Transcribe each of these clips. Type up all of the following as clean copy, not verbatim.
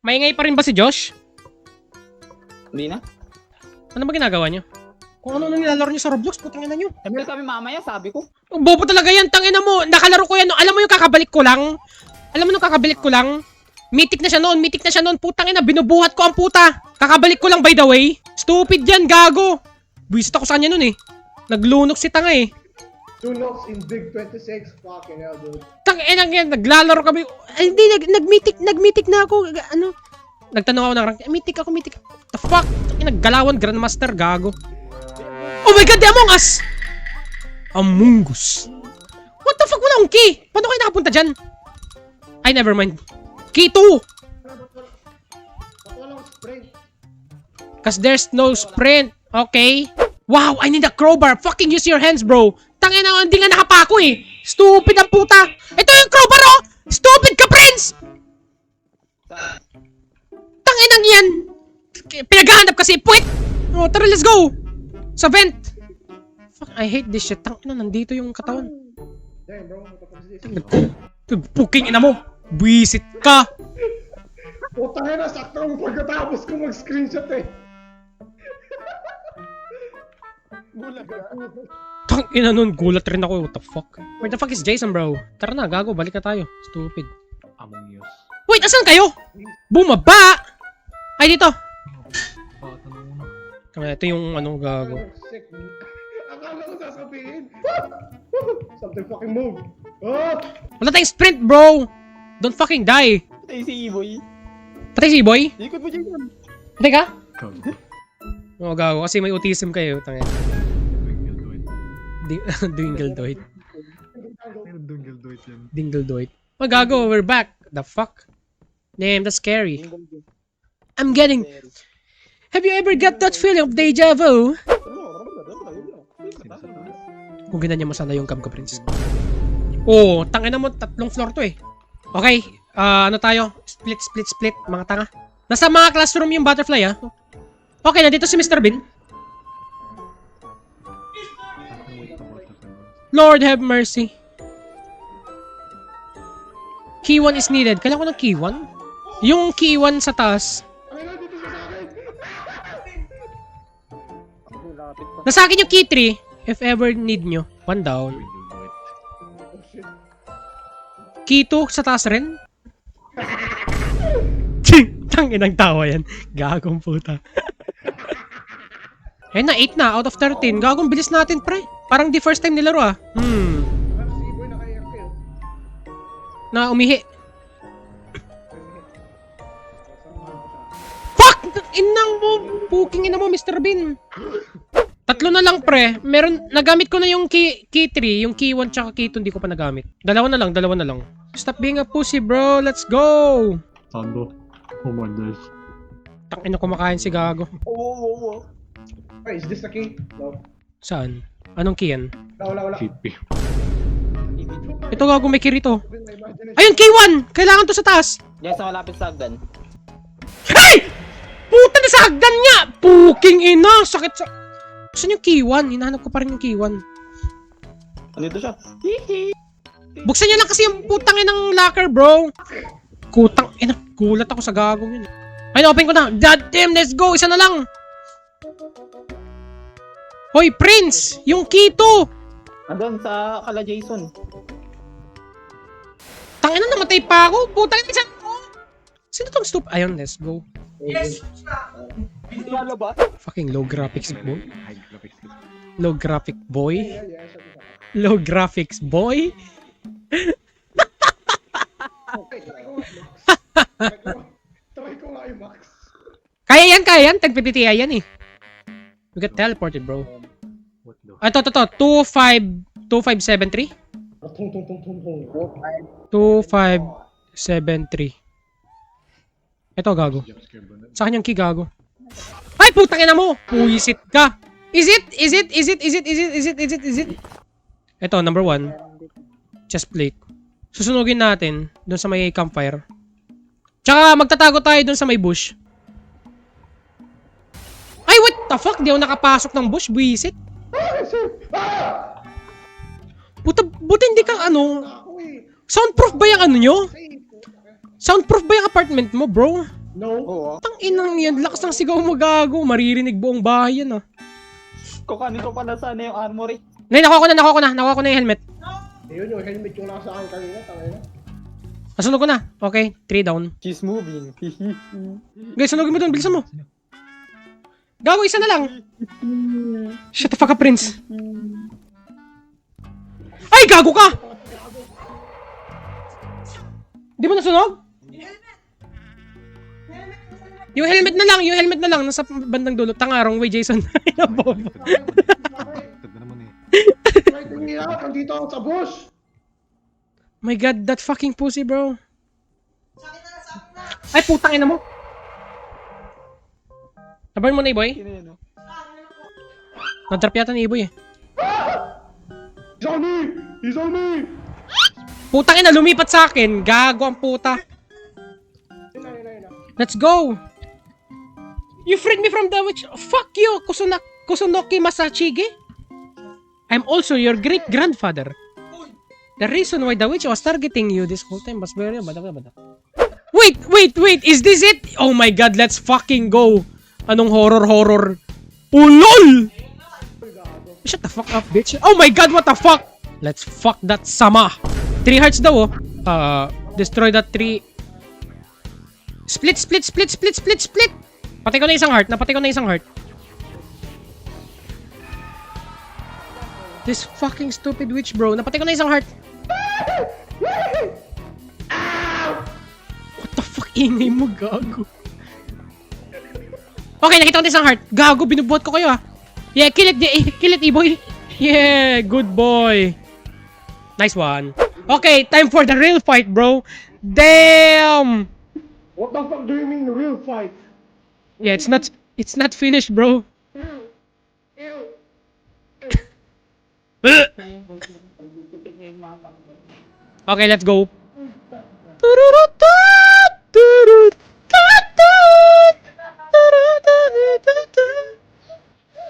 Maingay pa rin ba si Josh? Hindi na. Ano ba ginagawa niyo? Kung ano nilalaro niyo sa Roblox, putang ina niyo. Sabi kami mamaya, sabi ko. Bobo talaga yan, tangina mo. Nakalaro ko yan. Alam mo yung kakabalik ko lang? Alam mo nung kakabalik ko lang? Mythic na siya noon, putang ina, binubuhat ko ang puta. Kakabalik ko lang by the way. Stupid yan, gago. Buwisit ako sa kanya nun eh. Naglunok si tanga eh. Two knocks in Big 26, fucking hell, dude. Tangina yan, naglalaro kami. Ay, hindi, nag-mythic na ako. Ano? Nagtanong ako ng rank. Mythic ako. The fuck? Naggalawan, Grandmaster, gago. Oh my god, the Among Us! Among Us. What the fuck? Wala akong key. Paano kayo nakapunta dyan? Ay, never mind. Key 2! Ba't walang sprint? Cause there's no sprint. Okay. Wow, I need a crowbar. Fucking use your hands, bro. Tangin na, hindi nga nakapako eh. Stupid ang puta. Ito yung crowbar, oh! Stupid ka, Prince! Tangin ang yan. Pinaghahanap kasi. Puwit! Oh, tara, let's go! Sa vent. Fuck, I hate this shit. Tangin na, nandito yung katawan. Damn, bro. Matapos this. Puking ina mo. Buisit ka. Puta na, saktong pagkatapos ko mag-screenshot eh. Gulag ka. Tangina nun, gulat rin ako. What the fuck? Where the fuck is Jason, bro? Tara na, gago. Balik na tayo. Stupid. Among Us. Wait, asan kayo? Bumaba! Ay, dito. Ito yung anong gago. Sick. Akala ko sasabihin. Something fucking move. Oh! Wala tayong sprint, bro! Don't fucking die! Patay si Iboy. Patay si boy? Ikot mo dyan yan. Patay ka? Gago. Oo, gago. Kasi may autism kayo. Tangin. Dingledoid. Dungledoid yan. Dingledoid. Oh, gago. We're back. The fuck? Damn, that's scary. I'm getting... Have you ever got that feeling of deja vu? Kung ganyan mo sana yung cam ko, Prince. Oh, tangina mo. 3 floor to eh. Okay. Ano tayo? Split. Mga tanga. Nasa mga classroom yung butterfly, ah. Okay, nandito si Mr. Bean. Lord have mercy. Key 1 is needed. Kailangan ko ng key 1? Yung key 1 sa taas. Ay, nandito siya sa akin. Nasa akin yung key 3. If ever need nyo. 1 down. Oh shit. Key 2 sa taas rin. Tanginang tawa yan. Gagong puta. Eh na, 8 na out of 13. Gagong bilis natin, pre. Parang di first time nilaro, ah. Ano si Iboy naka-AFK oh? Na umihi. Fuck! Inang mo! Puking ina mo, Mr. Bean. 3 na lang, pre. Meron, nagamit ko na yung key 3, yung key 1 tsaka key 2 hindi ko pa nagamit. 2 na lang. Stop being a pussy, bro. Let's go! Sando. Oh my gosh. Tangina kumakain si Gago. Oo. Hey, is this the key? No. Saan? Anong key yan? Wala. Chippy. Ito Gago, may key rito. My imagination. Ayun, key 1! Kailangan to sa taas. Diyan sa malapit sa hagdan. Hey! Puta na sa hagdan nga! Puking ina! Sakit sa... Saan yung key 1? Hinahanap ko pa rin yung key 1. Andito siya. Hihi. Buksan niya lang kasi yung putang inang locker, bro. Kutang ina. Gulat ako sa gagong yun. Ay, open ko na. God damn, let's go. Isa na lang. Hoy, Prince! Yung key 2! Andun sa kala Jason. Tangina, namatay pa ako. Putang ina, isa. Sino tong stup? Ayun, let's go. Yes. Lalabas. Fucking low graphics, boy. High graphics. Low graphic boy. Yeah, sabi ko. Low graphics boy. Okay, try ko nga yung max. Kaya yan. Tag-PTI yan eh. We got teleported, bro. What the? Ito. 2573? Tung. 2573. Ito, Gago. Jumpscare ba na? Sa akin yung key, Gago. Ay, putang ina mo! Puisit ka! Is it? Ito, number 1. Chest plate. Susunugin natin doon sa may campfire. Tsaka magtatago tayo doon sa may bush. Ay, what the fuck? Di ako nakapasok ng bush, buisit. Puta, buti hindi ka ano. Ako eh. Soundproof ba yung ano nyo? Safe. Soundproof ba yung apartment mo, bro? No. Oo. Tang inang yan, lakas ng sigaw mo gago. Maririnig buong bahay yan ah. Kukanin ko pala sana yung armory. Nay, nakuha ko na yung helmet. Ayun yung helmet yung nasa akin kanina, tangina. Nasunog ko na. Okay, 3 down. She's moving. Guys, sunogin mo doon, bilisan mo. Gago, isa na lang. Shut the fuck up, Prince. Ay, gago ka! Di mo nasunog? Yung helmet na lang, nasa bandang dulo. Tanga, wrong way, Jason. Tagda naman eh. Ay, tingin na, nandito ako sa bush. My god, that fucking pussy, bro. Ay, putang ina mo. Nabarn mo na, Iboy? Kinino. Nadrap yata ni Iboy eh. He's on me! He's on me! Putang ina, lumipat sa akin. Gago ang puta. Yun na. Let's go! You freed me from the witch. Fuck you, Kusunoki Masachige. I'm also your great-grandfather. The reason why the witch was targeting you this whole time was very... Wait! Is this it? Oh my god, let's fucking go! Anong horror? Oh, LOL! Shut the fuck up, bitch. Oh my god, what the fuck? Let's fuck that sama. 3 hearts daw, oh. Destroy that 3... Split! Patay ko na isang heart. This fucking stupid witch, bro. Napatay ko na isang heart. What the fuck? Ingay mo, gago. Okay, nakita ko na isang heart. Gago, binubuhat ko kayo, ah. Yeah, kill it, E-boy. Yeah, good boy. Nice one. Okay, time for the real fight, bro. Damn! What the fuck do you mean real fight? Yeah, it's not finished, bro. Okay, let's go.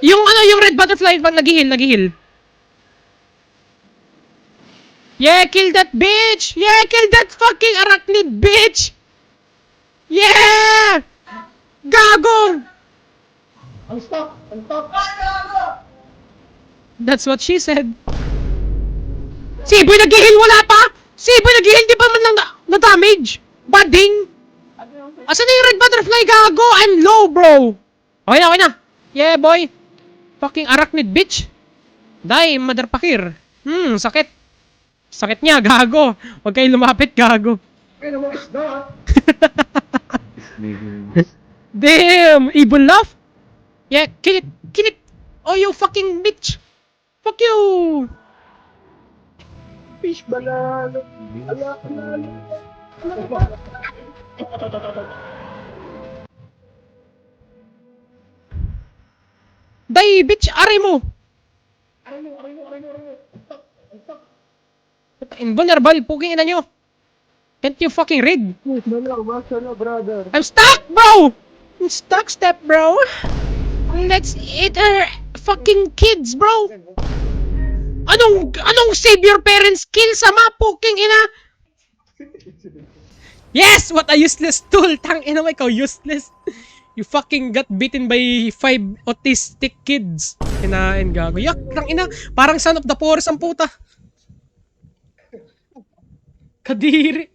Yung red butterfly nag-heal. Yeah, kill that bitch! Yeah, kill that fucking arachnid bitch! Yeah! Gago! I'm stuck! That's what she said. Si Boy nag-heal, wala pa! Si Boy nag-heal, di pa man lang na-damage! Bading! Asan na yung red butterfly, gago? I'm low, bro! Okay na. Yeah, boy. Fucking arachnid bitch. Die, motherfucker. Sakit. Sakit niya, gago. Huwag kayo lumapit, gago. Ay, naman isda! Niggas. Damn! Evil laugh? Yeah, kill it! Oh, you fucking bitch! Fuck you! Fish banana! Die, bitch! Aray mo! Invulnerable, puking ina nyo! Can't you fucking read? I'm stuck, bro! I'm stuck, step, bro! Let's eat our fucking kids, bro! Anong save your parents kill sa mga puking ina? Yes! What a useless tool! Tang ina mo, ikaw useless! You fucking got beaten by 5 autistic kids. Kinain, gago. Yak, tang ina! Parang son of the forest ang puta! Kadiri!